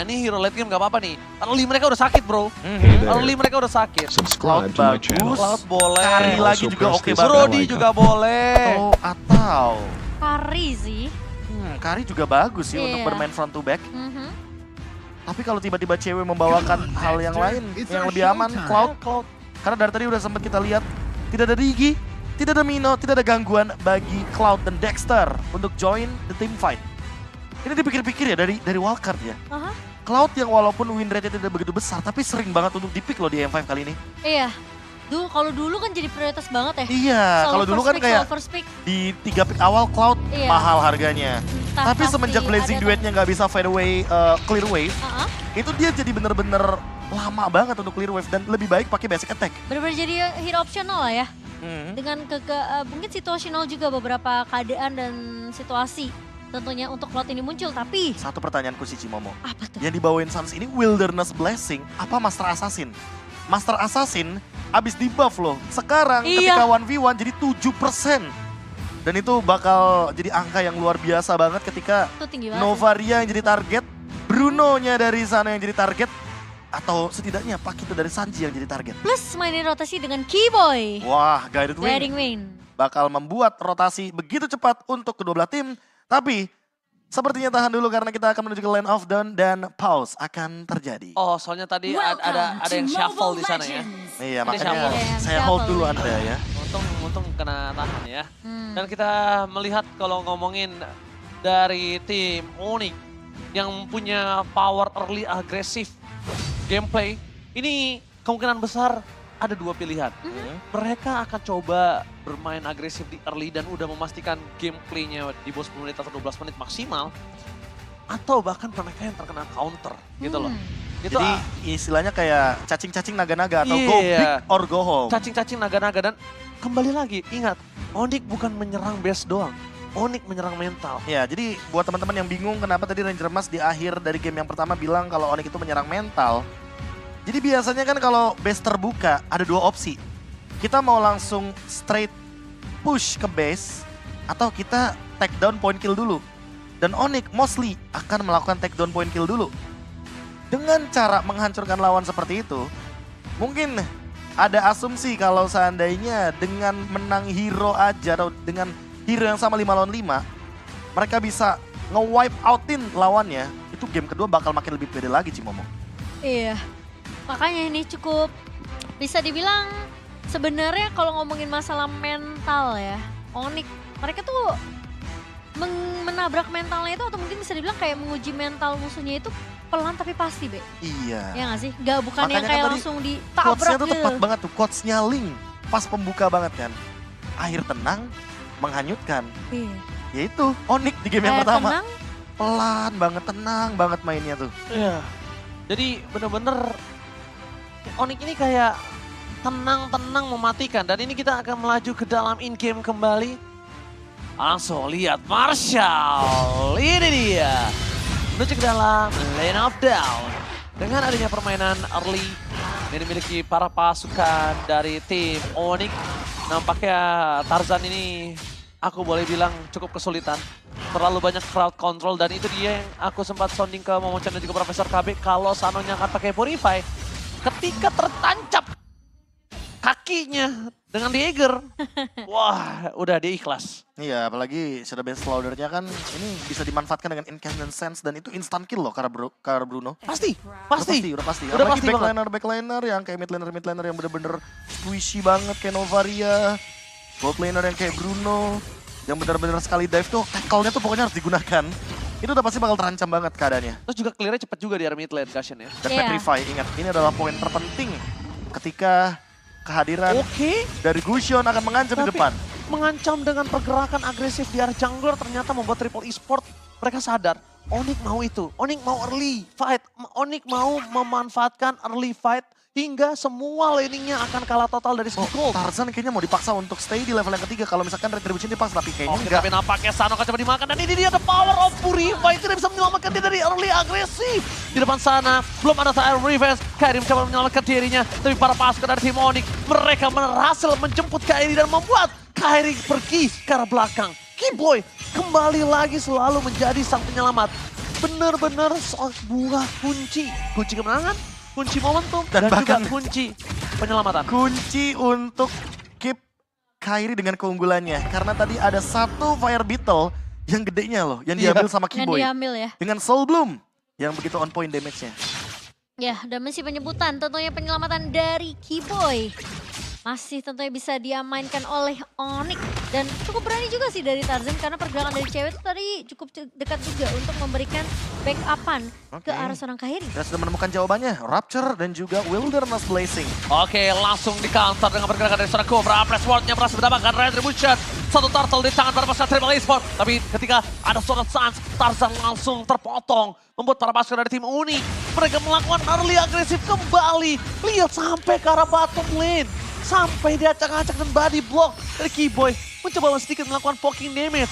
Ini hero late game gak apa-apa nih. Early mereka udah sakit bro. Early mereka udah sakit. Subscribe to my channel. Cloud boleh. Kari lagi Also juga press oke this banget. Brody juga boleh. Atau Kari sih. Kari juga bagus sih untuk Iya. bermain front to back. Mhm. Tapi kalau tiba-tiba cewek membawakan hal yang lain, yang lebih aman, Cloud. Karena dari tadi udah sempat kita lihat, tidak ada Rigi, tidak ada Mino, tidak ada gangguan bagi Cloud dan Dexter untuk join the team fight. Ini dipikir-pikir ya dari wildcard ya. Aha. Cloud yang walaupun win rate-nya tidak begitu besar, tapi sering banget untuk di-pick loh di M5 kali ini. Iya. Kalau dulu kan jadi prioritas banget ya. Iya, Solo kalau dulu first kan pick, kayak solo first pick. di 3 pick awal Cloud Iya. mahal harganya. Entah Tapi pasti semenjak Blazing ada Duetnya nggak bisa fadeaway clear wave, Aha. itu dia jadi bener-bener lama banget untuk clear wave dan lebih baik pakai basic attack. Bener-bener jadi hero optional lah ya. Hmm. Dengan mungkin situasional juga beberapa keadaan dan situasi tentunya untuk Cloud ini muncul. Tapi Satu pertanyaanku sih Cimomo. apa tuh? Yang dibawain Suns ini Wilderness Blessing apa Master Assassin? Master Assassin abis di buff loh. Sekarang Iya. ketika 1v1 jadi 7%. Dan itu bakal jadi angka yang luar biasa banget ketika Itu tinggi banget. Novaria yang jadi target, Bruno-nya dari sana yang jadi target, atau setidaknya Pakito dari Sanji yang jadi target. Plus mainin rotasi dengan Keyboy. Wah, Guided Wing Guiding Wing. bakal membuat rotasi begitu cepat untuk kedua belah tim. Tapi sepertinya tahan dulu karena kita akan menuju ke Land of Dawn dan pause akan terjadi. Oh soalnya tadi ada yang shuffle di sana ya. Iya, Ini makanya shuffle. saya hold dulu Anda ya. Untung kena tahan ya. Hmm. Dan kita melihat kalau ngomongin dari tim Onyx yang punya power early agresif gameplay, ini kemungkinan besar ada dua pilihan. Mereka akan coba bermain agresif di early dan udah memastikan gameplaynya di bawah 10 menit atau 12 menit maksimal. Atau bahkan mereka yang terkena counter gitu loh. Itu Jadi istilahnya kayak cacing-cacing naga-naga atau go Iya. big or go home. cacing-cacing naga-naga dan kembali lagi ingat Onyx bukan menyerang base doang. Onyx menyerang mental. Ya, jadi buat teman-teman yang bingung kenapa tadi Ranger Mas di akhir dari game yang pertama bilang kalau Onyx itu menyerang mental. Jadi biasanya kan kalau base terbuka ada dua opsi. Kita mau langsung straight push ke base atau kita take down point kill dulu. Dan Onyx mostly akan melakukan take down point kill dulu. Dengan cara menghancurkan lawan seperti itu, mungkin ada asumsi kalau seandainya dengan menang hero aja atau dengan hero yang sama 5 lawan 5, mereka bisa nge-wipe outin lawannya, itu game kedua bakal makin lebih pede lagi Cimomo. Iya. Makanya ini cukup bisa dibilang sebenarnya kalau ngomongin masalah mental ya, Onyx mereka tuh menabrak mentalnya itu atau mungkin bisa dibilang kayak menguji mental musuhnya itu pelan tapi pasti, Be. Iya. Ya nggak sih? Gak bukan yang Makanya kayak kan tadi langsung Quotes-nya ditabrak tuh gitu. tepat banget tuh, quotes-nya Link pas pembuka banget kan. Akhir tenang, menghanyutkan. Iya. Yaitu Onyx di game yang Kayak pertama. tenang, Pelan banget, tenang banget mainnya tuh. Iya. Jadi bener-bener Onyx ini kayak tenang-tenang mematikan. Dan ini kita akan melaju ke dalam in-game kembali. Langsung lihat Marshall. Ini dia. Menuju ke dalam Lane of Dawn. Dengan adanya permainan early yang dimiliki para pasukan dari tim Onyx. Nampaknya Tarzan ini aku boleh bilang cukup kesulitan. Terlalu banyak crowd control dan itu dia yang aku sempat sounding ke Momochan dan juga Profesor KB. Kalau Sanonya akan pakai Purify, ketika tertancap kakinya dengan Dagger, wah udah dia ikhlas. Iya, apalagi Shadow Bane Slaughter-nya kan ini bisa dimanfaatkan dengan Incandescent Sense dan itu instant kill loh karena Bruno. Pasti. Udah pasti. Udah Apalagi pasti banget. backliner yang kayak midlaner yang bener-bener squishy banget kayak Novaria. Botliner yang kayak Bruno. Yang bener-bener sekali dive tuh tackle-nya tuh pokoknya harus digunakan. Itu udah pasti bakal terancam banget keadaannya. Terus juga clear-nya cepat juga di area mid lane Cushion ya. Dan Iya. Petrify, ingat ini adalah poin terpenting ketika kehadiran Oke, dari Gusion akan mengancam di Tapi- depan. mengancam dengan pergerakan agresif di area jungler ternyata membuat Triple Esport mereka sadar. Onyx mau itu, Onyx mau early fight, Onyx mau memanfaatkan early fight hingga semua laningnya akan kalah total dari segi gold. Tarzan kayaknya mau dipaksa untuk stay di level yang ketiga kalau misalkan Retribution dipaksa, tapi kayaknya Oke, enggak. tapi nampaknya Sano akan coba dimakan dan ini dia the power of Purify tidak bisa menyelamatkan dia dari early agresif. Di depan sana belum ada Fire Revenge, Kairi mencoba menyelamatkan dirinya, tapi para pasukan dari tim Onyx mereka berhasil menjemput Kairi dan membuat Kairi pergi ke arah belakang. Keyboy kembali lagi selalu menjadi sang penyelamat. benar-benar sebuah kunci. Kunci kemenangan, kunci momentum, Dan dan juga bahkan kunci penyelamatan. Kunci untuk keep Kairi dengan keunggulannya. Karena tadi ada satu Fire Beetle yang gedenya loh. Yang Iya. diambil sama Yang Keyboy. diambil ya. Dengan Soul Bloom. Yang begitu on point damage-nya. Ya, dan masih penyebutan tentunya penyelamatan dari Keyboy. Masih tentunya bisa diamankan oleh Onyx. Dan cukup berani juga sih dari Tarzan karena pergerakan dari cewek itu tadi cukup dekat juga untuk memberikan backup-an ke arah seorang Kairi. Kita sudah menemukan jawabannya. Rapture dan juga Wilderness Blazing. Oke, langsung di counter dengan pergerakan dari seorang Cobra. Press Ward-nya berhasil mendapatkan Retribution. Satu turtle di tangan para pasukan Triple Esport. Tapi ketika ada seorang Sans, Tarzan langsung terpotong. Membuat para pasukan dari tim Uni. Mereka melakukan early agresif kembali. Lihat sampai ke arah bottom lane. Sampai diacak-acak dan body block dari Keyboy. Mencoba sedikit melakukan poking damage.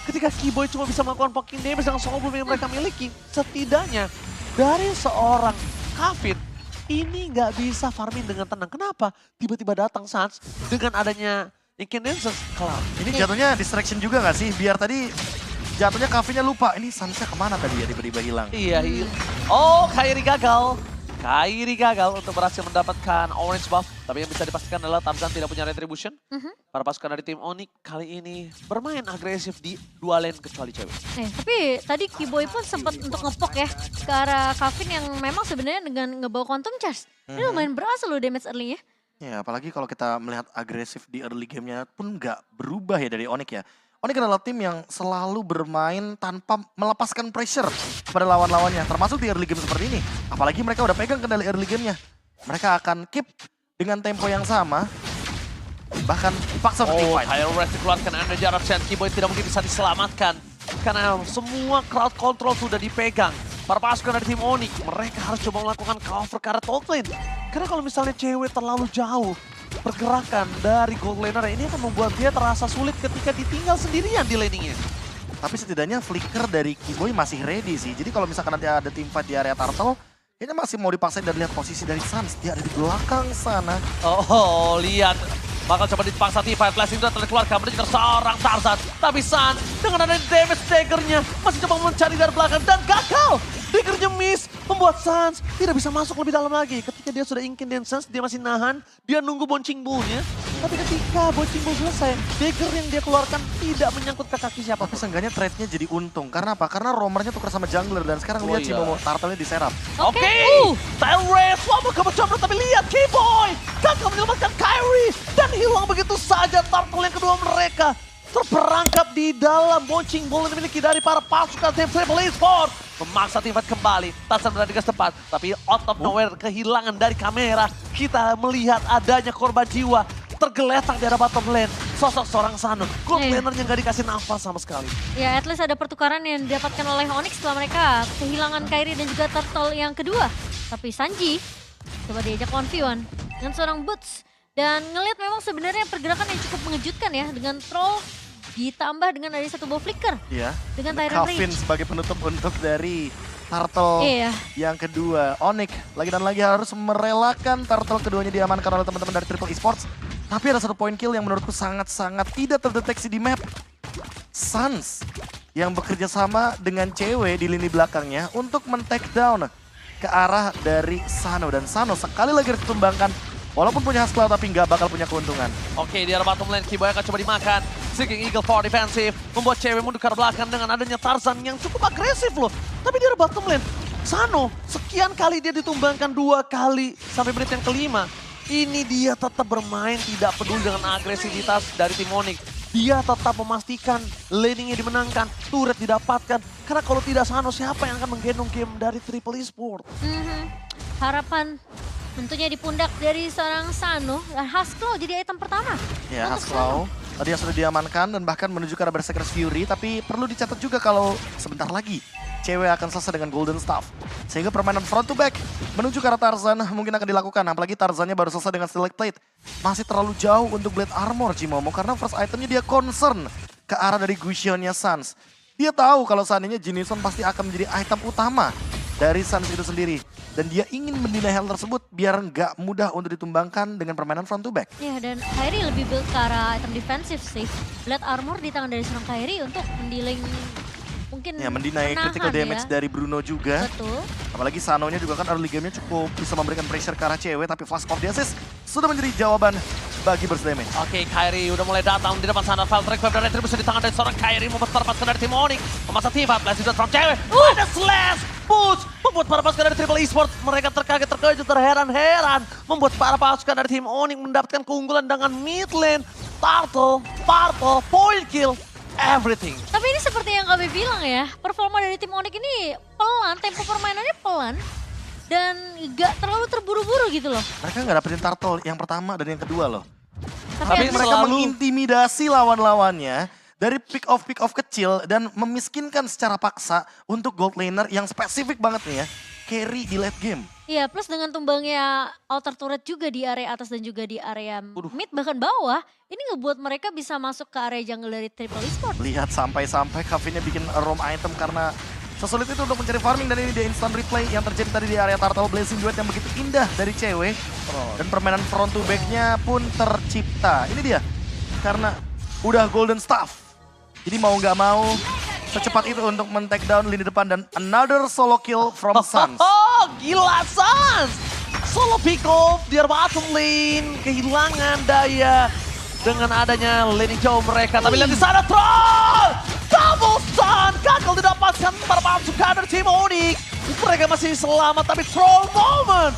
Ketika Keyboy cuma bisa melakukan poking damage dengan soul bloom yang mereka miliki. Setidaknya dari seorang Kavin. Ini nggak bisa farming dengan tenang. Kenapa? Tiba-tiba datang Sans dengan adanya Incandescence Cloud. Ini jatuhnya distraction juga gak sih? Biar tadi jatuhnya Kavinnya lupa. Ini Sansnya kemana tadi ya tiba-tiba hilang. Iya, oh Kairi gagal. Kairi gagal untuk berhasil mendapatkan orange buff. Tapi yang bisa dipastikan adalah Tarzan tidak punya retribution. Para pasukan dari tim Onyx kali ini bermain agresif di dua lane kecuali cewek. Tapi tadi Keyboy pun sempat untuk ngepok ya ke arah Kavin yang memang sebenarnya dengan ngebawa Quantum Charge. Ini lumayan berhasil loh damage early-nya. Ya apalagi kalau kita melihat agresif di early game-nya pun nggak berubah ya dari Onyx ya. Onyx adalah tim yang selalu bermain tanpa melepaskan pressure pada lawan-lawannya. Termasuk di early game seperti ini. Apalagi mereka udah pegang kendali early game-nya. Mereka akan keep dengan tempo yang sama. Bahkan dipaksa untuk Oh, fight. Hyrule Rest dikeluarkan energy eruption. Keyboy tidak mungkin bisa diselamatkan. Karena semua crowd control sudah dipegang. Para pasukan dari tim Onyx, mereka harus coba melakukan cover ke arah top lane. Karena kalau misalnya cewek terlalu jauh, pergerakan dari gold laner ini akan membuat dia terasa sulit ketika ditinggal sendirian di laningnya. Tapi setidaknya flicker dari Keyboy masih ready sih. Jadi kalau misalkan nanti ada tim fight di area turtle, kayaknya masih mau dipaksain dan lihat posisi dari Sans. Dia ada di belakang sana. Oh, lihat. Bakal coba dipaksa T5, flashing sudah terkeluarkan menuju seorang Tarzan. Tapi San dengan ada damage daggernya masih coba mencari dari belakang dan gagal. Daggernya miss, membuat Sans tidak bisa masuk lebih dalam lagi. Ketika dia sudah Incandescence, dia masih nahan, dia nunggu Bouncing Bull-nya. Tapi ketika Bouncing Bull selesai, dagger yang dia keluarkan tidak menyangkut ke kaki siapa. Tapi seenggaknya trade-nya jadi untung. Karena apa? Karena roamernya tukar sama jungler dan sekarang Oh lihat iya. Cimomo turtle-nya diserap. Oke, Tail Race, lama kebecoran tapi lihat Keyboy gagal menyelamatkan Kairi dan hilang begitu saja turtle yang kedua mereka. Terperangkap di dalam Bouncing Bull yang dimiliki dari para pasukan tim Triple Esport. Memaksa tim fight kembali, Tarzan berada di gas tepat. Tapi out of nowhere kehilangan dari kamera. Kita melihat adanya korban jiwa tergeletak di arah bottom lane. Sosok seorang Sano, gold laner yang gak dikasih nafas sama sekali. Ya, at least ada pertukaran yang didapatkan oleh Onyx setelah mereka kehilangan Kairi dan juga Turtle yang kedua. Tapi Sanji coba diajak 1v1 dengan seorang Boots. Dan ngelihat memang sebenarnya pergerakan yang cukup mengejutkan ya dengan troll ditambah dengan ada satu ball flicker. Iya. Dengan Tyrant Kavin Rage. sebagai penutup untuk dari turtle Iya. yang kedua. Onyx lagi dan lagi harus merelakan turtle keduanya diamankan oleh teman-teman dari Triple Esports. Tapi ada satu point kill yang menurutku sangat-sangat tidak terdeteksi di map. Sans yang bekerja sama dengan cewek di lini belakangnya untuk men-take down ke arah dari Sano. Dan Sano sekali lagi ditumbangkan. Walaupun punya hak cloud tapi nggak bakal punya keuntungan. Oke, di arah bottom lane, Keyboy akan coba dimakan. Seeking Eagle for defensive, membuat cewek mundur ke arah belakang dengan adanya Tarzan yang cukup agresif loh. Tapi di arah bottom lane, Sano sekian kali dia ditumbangkan 2 kali sampai menit yang kelima. Ini dia tetap bermain tidak peduli dengan agresivitas dari tim Onyx. Dia tetap memastikan laningnya dimenangkan, turret didapatkan. Karena kalau tidak Sano, siapa yang akan menggendong game dari Triple Esport? Harapan tentunya di pundak dari seorang Sano dan Haskell jadi item pertama. Ya, untuk Haskell tadi yang sudah diamankan dan bahkan menuju ke arah Berserker's Fury. Tapi perlu dicatat juga kalau sebentar lagi cewek akan selesai dengan Golden Staff. Sehingga permainan front to back menuju ke arah Tarzan mungkin akan dilakukan. Apalagi Tarzannya baru selesai dengan Select Plate. Masih terlalu jauh untuk Blade Armor Cimomo karena first itemnya dia concern ke arah dari Gusionnya Sans. Dia tahu kalau seandainya Jinison pasti akan menjadi item utama dari Sans itu sendiri. Dan dia ingin mendinai hal tersebut biar nggak mudah untuk ditumbangkan dengan permainan front to back. Ya, dan Kairi lebih build ke arah item defensif sih. Blade Armor di tangan dari seorang Kairi untuk mendealing mungkin Ya mendinai menahan critical damage ya. dari Bruno juga. Betul. Apalagi Sanonya juga kan early game-nya cukup bisa memberikan pressure ke arah cewek. Tapi Flash of the Assist sudah menjadi jawaban bagi burst damage. Oke, Kairi udah mulai datang di depan sana. Valtrek Web dan Retribution di tangan dari seorang Kairi. Membuat pasukan dari tim Onyx. Memasang tim 14 juga from cewek. Ada slash! Push! Membuat para pasukan dari Triple Esports. Mereka terkaget, terkejut, terheran-heran. Membuat para pasukan dari tim Onyx mendapatkan keunggulan dengan mid lane. Turtle, point kill, everything. Tapi ini seperti yang kami bilang ya, performa dari tim Onyx ini pelan, tempo permainannya pelan. Dan gak terlalu terburu-buru gitu loh. Mereka nggak dapetin turtle yang pertama dan yang kedua loh. Tapi yang Mereka selalu- mengintimidasi lawan-lawannya dari pick off kecil dan memiskinkan secara paksa untuk gold laner yang spesifik banget nih ya. Carry di late game. Iya, plus dengan tumbangnya outer turret juga di area atas dan juga di area mid bahkan bawah, ini ngebuat mereka bisa masuk ke area jungle dari Triple Esports. Lihat sampai-sampai Kavinnya bikin roam item karena sesulit itu untuk mencari farming dan ini dia instant replay yang terjadi tadi di area Turtle Blazing Duet yang begitu indah dari cewek. Dan permainan front to back-nya pun tercipta. Ini dia, karena udah golden staff. Jadi mau nggak mau secepat itu untuk men-take down lini depan dan another solo kill from Suns. Oh, gila Suns! Solo pick off di bottom lane. Kehilangan daya dengan adanya lane hijau mereka. Tapi lihat di sana Troll! Double stun! Gagal didapatkan para pasukan dari tim Onyx. Mereka masih selamat tapi Troll moment.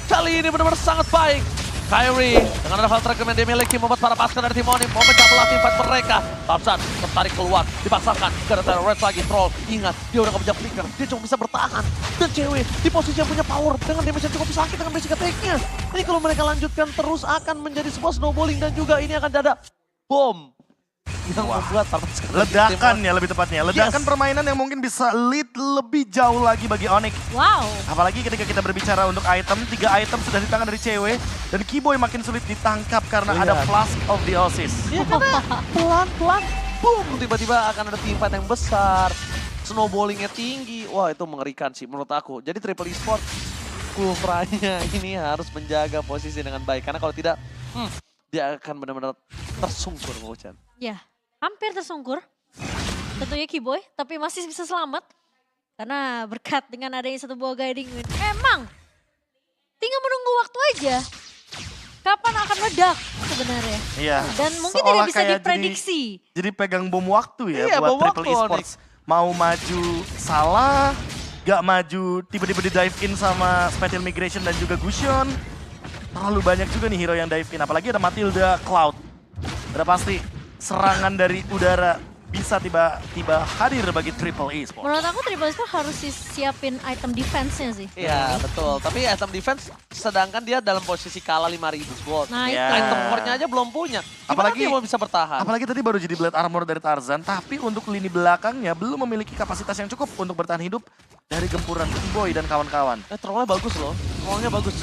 Kali ini benar-benar sangat baik. Kairi dengan ada Valtrek yang dimiliki membuat para pasukan dari tim Onyx memecah belah tim fight mereka. Thompson tertarik keluar, dipaksakan ke Red lagi. Troll ingat dia udah gak punya flicker, dia cuma bisa bertahan. Dan cewek di posisi yang punya power dengan damage yang cukup sakit dengan basic attack-nya. Ini kalau mereka lanjutkan terus akan menjadi sebuah snowballing dan juga ini akan ada bom yang membuat para pasukan dari tim Ledakan Onyx. ya lebih tepatnya. Ledakan Yes. permainan yang mungkin bisa lead lebih jauh lagi bagi Onyx. Wow. Apalagi ketika kita berbicara untuk item, 3 item sudah di tangan dari cewek. Dan Keyboy makin sulit ditangkap karena ada Lihat. Flash of the Assist. Ya karena pelan-pelan, boom, tiba-tiba akan ada team fight yang besar. Snowballingnya tinggi, wah itu mengerikan sih menurut aku. Jadi Triple Esports, Kufranya ini harus menjaga posisi dengan baik. Karena kalau tidak, dia akan benar-benar tersungkur, Mocan. Ya, hampir tersungkur. Tentunya Keyboy, tapi masih bisa selamat. Karena berkat dengan adanya satu buah guiding win. Emang, tinggal menunggu waktu aja. Kapan akan meledak sebenarnya. Iya. Dan mungkin seolah tidak bisa kayak diprediksi. Jadi pegang bom waktu ya Iya, buat bom Triple waktu, Esports. Mau maju salah, gak maju tiba-tiba di dive in sama Spatial Migration dan juga Gusion. Terlalu banyak juga nih hero yang dive in, apalagi ada Matilda Cloud. Udah pasti serangan dari udara bisa tiba-tiba hadir bagi Triple Esports. Menurut aku Triple Esports harus siapin item defense-nya sih. Iya betul, tapi item defense sedangkan dia dalam posisi kalah 5.000 gold. Nah Ya. itu. Item core-nya aja belum punya. Gimana Apalagi- dia mau bisa bertahan? Apalagi tadi baru jadi Blade Armor dari Tarzan, tapi untuk lini belakangnya belum memiliki kapasitas yang cukup untuk bertahan hidup dari gempuran Keyboy dan kawan-kawan. Trollnya bagus loh, trollnya bagus.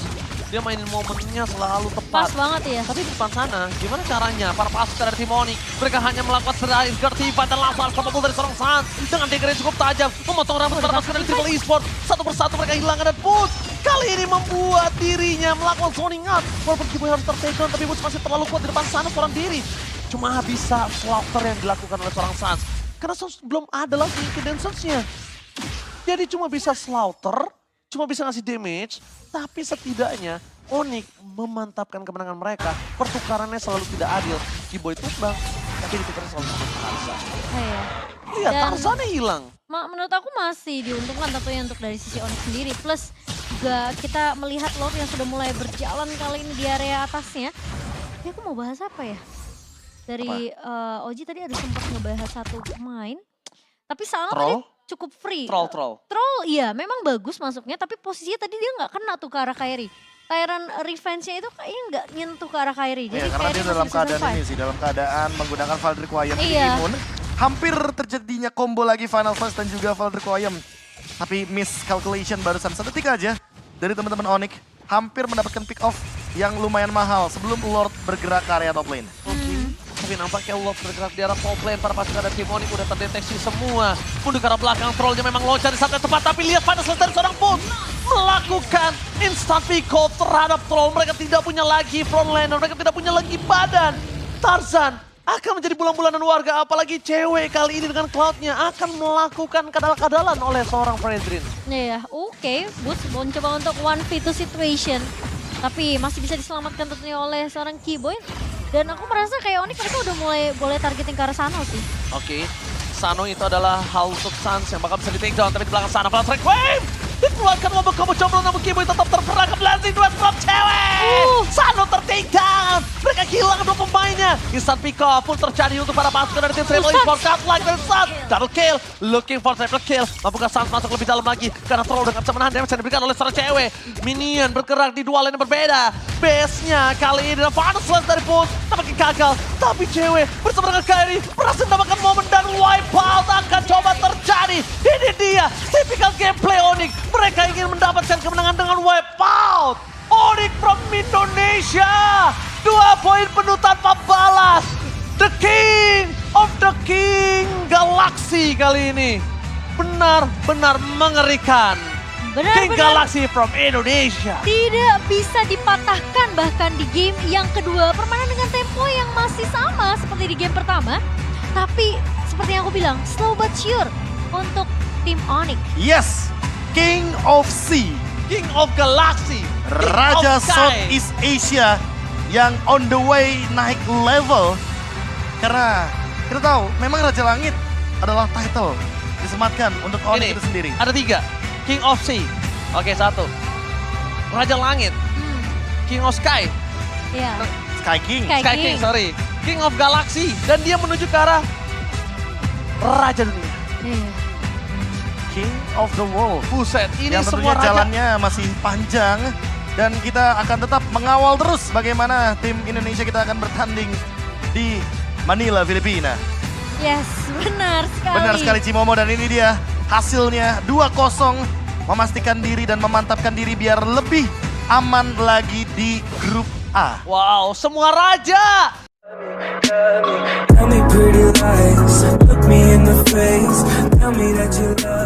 Dia mainin momennya selalu tepat. Pas banget ya. Tapi di depan sana, gimana caranya para pasukan dari tim Onyx? Mereka hanya melakukan serangan gertivan dan langsung unstoppable dari seorang Suns. Dengan dagger yang cukup tajam, memotong rambut para pasukan dari Triple Esports. Satu persatu mereka hilangkan dan push. Kali ini membuat dirinya melakukan zoning out. Walaupun Keyboy harus tertekan, tapi Push masih terlalu kuat di depan sana seorang diri. Cuma bisa slaughter yang dilakukan oleh seorang Suns. Karena Suns belum ada lagi cadence-nya. Jadi cuma bisa slaughter, cuma bisa ngasih damage, tapi setidaknya Onyx memantapkan kemenangan mereka. Pertukarannya selalu tidak adil. Keyboy tumbang, tapi ditukarnya selalu sama Tarzan. Iya. Iya, Dan- Tarzannya hilang. Menurut aku masih diuntungkan tentunya untuk dari sisi Onyx sendiri. Plus juga kita melihat Lord yang sudah mulai berjalan kali ini di area atasnya. Ini aku mau bahas apa ya? Dari Oji tadi ada sempat ngebahas satu pemain. Tapi Salma tadi Troll? cukup free. Troll. Troll iya memang bagus masuknya tapi posisinya tadi dia nggak kena tuh ke arah Kairi. Tyrant revenge-nya itu kayaknya nggak nyentuh ke arah Kairi. Ya, Jadi karena Kairi dia masih dalam bisa keadaan survive. ini sih, dalam keadaan menggunakan Valdric Wyam di Iya. imun. Hampir terjadinya combo lagi Final Flash dan juga Valdric Wyam. Tapi miss calculation barusan sedetik aja dari teman-teman Onyx. Hampir mendapatkan pick off yang lumayan mahal sebelum Lord bergerak ke area top lane. Tapi nampaknya Lord bergerak di arah top lane. Para pasukan dari tim Onyx udah terdeteksi semua. Mundur ke arah belakang, Trollnya memang loncat di saat yang tepat. Tapi lihat pada selesai dari seorang Push melakukan instant pick off terhadap Troll. Mereka tidak punya lagi front laner, mereka tidak punya lagi badan. Tarzan akan menjadi bulan-bulanan warga, apalagi cewek kali ini dengan Cloud-nya akan melakukan kadal-kadalan oleh seorang Fredrin. Iya, oke. Boots mencoba untuk 1v2 situation. Tapi masih bisa diselamatkan tentunya oleh seorang Keyboy. Dan aku merasa kayak Onyx mereka udah mulai boleh targeting ke arah sana sih. Oke, Sano itu adalah House of Suns yang bakal bisa di take down, tapi di belakang sana Flash Requiem dikeluarkan wabah combo jomblo, namun Keyboy tetap terperangkap Lansing 2 drop cewek. Sano ter-take down, mereka kehilangan 2 pemainnya. Instant pick off pun terjadi untuk para pasukan dari tim Triple Esports. Cut like dan Suns, double kill, looking for triple kill. Mampukah Suns masuk lebih dalam lagi, karena Troll udah gak bisa menahan damage yang diberikan oleh seorang cewek. Minion bergerak di dua lane yang berbeda. Base-nya kali ini adalah Final Slash dari Pulse, tampaknya gagal. Tapi cewek bersama dengan Kairi berhasil mendapatkan momen dan wipeout akan coba terjadi. Ini dia, typical gameplay Onyx. Mereka ingin mendapatkan kemenangan dengan wipeout. Onyx from Indonesia, 2 poin penuh tanpa balas. The King of the King Galaxy kali ini benar-benar mengerikan. King Galaxy from Indonesia. Tidak bisa dipatahkan bahkan di game yang kedua. Permainan dengan tempo yang masih sama seperti di game pertama. Tapi seperti yang aku bilang, slow but sure untuk tim Onyx. Yes, King of Sea, King of Galaxy, King Raja of Sky. Southeast Asia yang on the way naik level. Karena kita tahu memang Raja Langit adalah title disematkan untuk Onyx Ini, itu sendiri. ada 3. King of Sea. Oke, 1. Raja Langit. King of Sky. Iya. Sky King. Sky King, sorry. King of Galaxy. Dan dia menuju ke arah Raja Dunia. Iya. King of the World. Buset, ini Yang semua tentunya raja. jalannya masih panjang. Dan kita akan tetap mengawal terus bagaimana tim Indonesia kita akan bertanding di Manila, Filipina. Yes, benar sekali. Benar sekali Cimomo, dan ini dia hasilnya 2-0, memastikan diri dan memantapkan diri biar lebih aman lagi di grup A. Wow, semua raja. Tell me pretty lies, look me in the face, tell me that you love